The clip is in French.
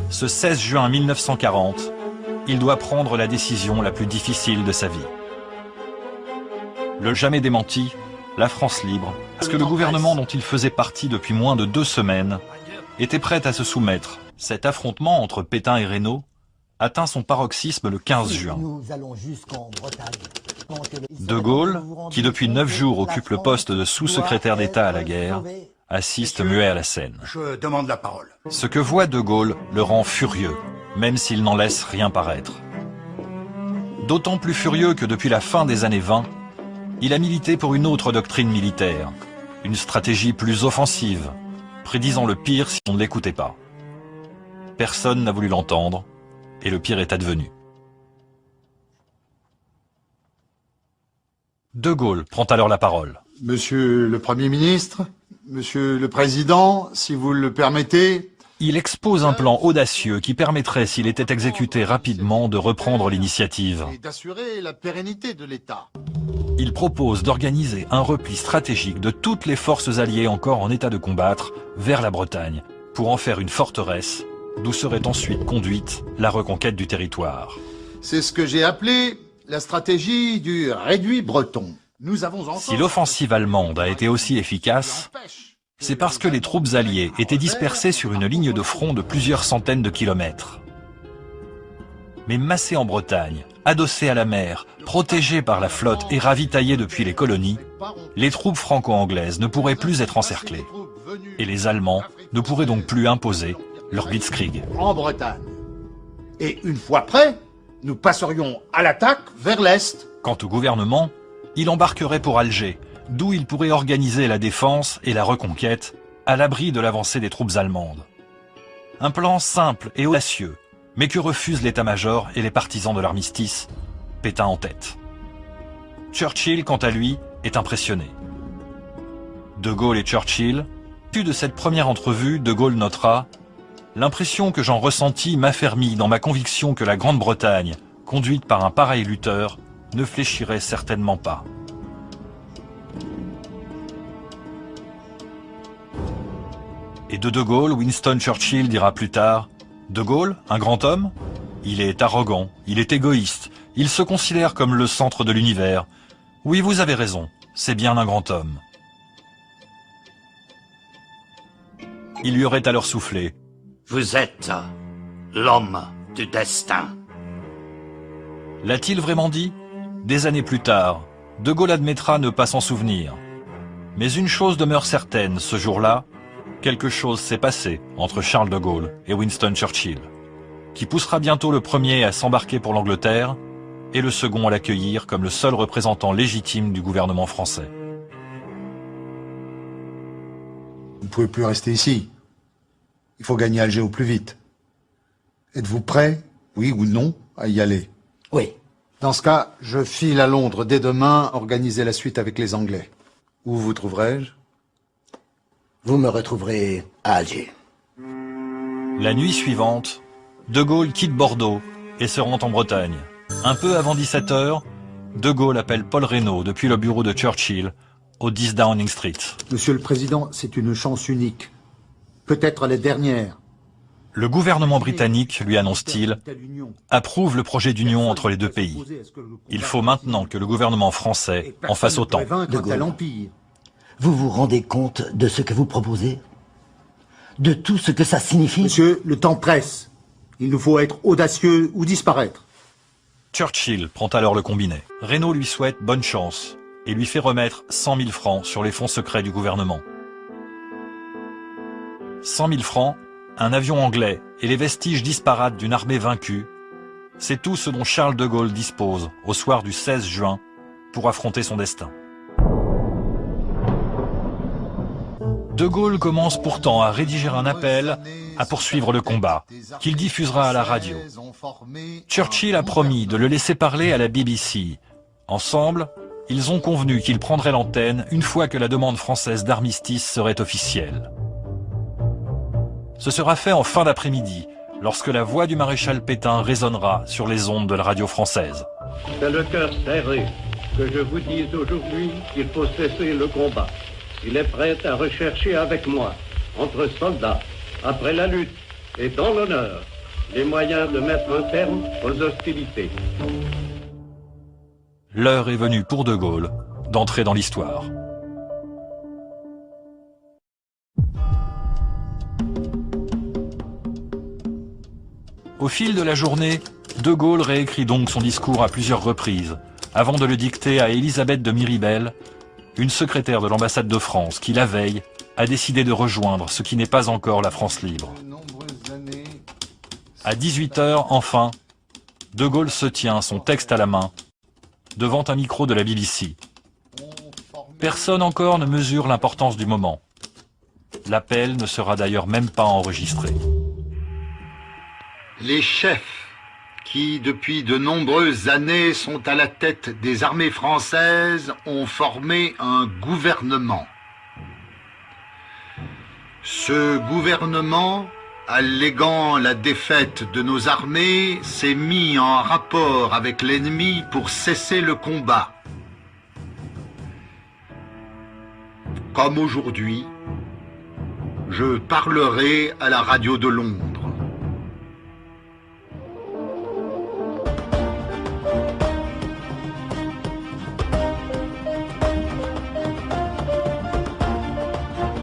Ce 16 juin 1940, il doit prendre la décision la plus difficile de sa vie. Le jamais démenti, la France libre, parce que le gouvernement dont il faisait partie depuis moins de 2 semaines était prêt à se soumettre. Cet affrontement entre Pétain et Reynaud atteint son paroxysme le 15 juin. De Gaulle, qui depuis 9 jours occupe le poste de sous-secrétaire d'État à la guerre, assiste muet à la scène. Je demande la parole. Ce que voit De Gaulle le rend furieux, même s'il n'en laisse rien paraître. D'autant plus furieux que depuis la fin des années 20, il a milité pour une autre doctrine militaire, une stratégie plus offensive, prédisant le pire si on ne l'écoutait pas. Personne n'a voulu l'entendre, et le pire est advenu. De Gaulle prend alors la parole. Monsieur le Premier ministre, Monsieur le Président, si vous le permettez... Il expose un plan audacieux qui permettrait, s'il était exécuté rapidement, de reprendre l'initiative. Et d'assurer la pérennité de l'État. Il propose d'organiser un repli stratégique de toutes les forces alliées encore en état de combattre vers la Bretagne, pour en faire une forteresse, d'où serait ensuite conduite la reconquête du territoire. C'est ce que j'ai appelé la stratégie du réduit breton. Nous avons encore... Si l'offensive allemande a été aussi efficace, c'est parce que les troupes alliées étaient dispersées sur une ligne de front de plusieurs centaines de kilomètres. Mais massées en Bretagne, adossées à la mer, protégées par la flotte et ravitaillées depuis les colonies, les troupes franco-anglaises ne pourraient plus être encerclées. Et les Allemands ne pourraient donc plus imposer leur blitzkrieg. En Bretagne. Et une fois prêts, nous passerions à l'attaque vers l'Est. Quant au gouvernement, il embarquerait pour Alger, d'où il pourrait organiser la défense et la reconquête à l'abri de l'avancée des troupes allemandes. Un plan simple et audacieux, mais que refusent l'état-major et les partisans de l'armistice, Pétain en tête. Churchill, quant à lui, est impressionné. De Gaulle et Churchill, plus de cette première entrevue, De Gaulle notera « L'impression que j'en ressentis m'affermit dans ma conviction que la Grande-Bretagne, conduite par un pareil lutteur, ne fléchirait certainement pas. » Et de Gaulle, Winston Churchill dira plus tard « De Gaulle, un grand homme ? Il est arrogant, il est égoïste, il se considère comme le centre de l'univers. Oui, vous avez raison, c'est bien un grand homme. » Il lui aurait alors soufflé « Vous êtes l'homme du destin. » L'a-t-il vraiment dit? Des années plus tard, De Gaulle admettra ne pas s'en souvenir. Mais une chose demeure certaine, ce jour-là, quelque chose s'est passé entre Charles de Gaulle et Winston Churchill, qui poussera bientôt le premier à s'embarquer pour l'Angleterre et le second à l'accueillir comme le seul représentant légitime du gouvernement français. Vous ne pouvez plus rester ici. Il faut gagner Alger au plus vite. Êtes-vous prêt, oui ou non, à y aller? Oui. Dans ce cas, je file à Londres dès demain organiser la suite avec les Anglais. Où vous trouverai-je? Vous me retrouverez à Alger. La nuit suivante, De Gaulle quitte Bordeaux et se rend en Bretagne. Un peu avant 17 h, De Gaulle appelle Paul Reynaud depuis le bureau de Churchill au 10 Downing Street. Monsieur le Président, c'est une chance unique. Peut-être la dernière. Le gouvernement britannique, lui annonce-t-il, approuve le projet d'union entre les deux pays. Il faut maintenant que le gouvernement français en fasse autant. De Gaulle, vous vous rendez compte de ce que vous proposez? De tout ce que ça signifie? Monsieur, le temps presse. Il nous faut être audacieux ou disparaître. Churchill prend alors le combiné. Reynaud lui souhaite bonne chance et lui fait remettre 100 000 francs sur les fonds secrets du gouvernement. 100 000 francs, un avion anglais et les vestiges disparates d'une armée vaincue, c'est tout ce dont Charles de Gaulle dispose au soir du 16 juin pour affronter son destin. De Gaulle commence pourtant à rédiger un appel à poursuivre le combat, qu'il diffusera à la radio. Churchill a promis de le laisser parler à la BBC. Ensemble, ils ont convenu qu'il prendrait l'antenne une fois que la demande française d'armistice serait officielle. Ce sera fait en fin d'après-midi, lorsque la voix du maréchal Pétain résonnera sur les ondes de la radio française. C'est le cœur serré que je vous dise aujourd'hui qu'il faut cesser le combat. Il est prêt à rechercher avec moi, entre soldats, après la lutte et dans l'honneur, les moyens de mettre un terme aux hostilités. L'heure est venue pour De Gaulle d'entrer dans l'histoire. Au fil de la journée, De Gaulle réécrit donc son discours à plusieurs reprises, avant de le dicter à Élisabeth de Miribel, une secrétaire de l'ambassade de France qui, la veille, a décidé de rejoindre ce qui n'est pas encore la France libre. À 18h, enfin, De Gaulle se tient, son texte à la main, devant un micro de la BBC. Personne encore ne mesure l'importance du moment. L'appel ne sera d'ailleurs même pas enregistré. Les chefs qui, depuis de nombreuses années, sont à la tête des armées françaises, ont formé un gouvernement. Ce gouvernement, alléguant la défaite de nos armées, s'est mis en rapport avec l'ennemi pour cesser le combat. Comme aujourd'hui, je parlerai à la radio de Londres.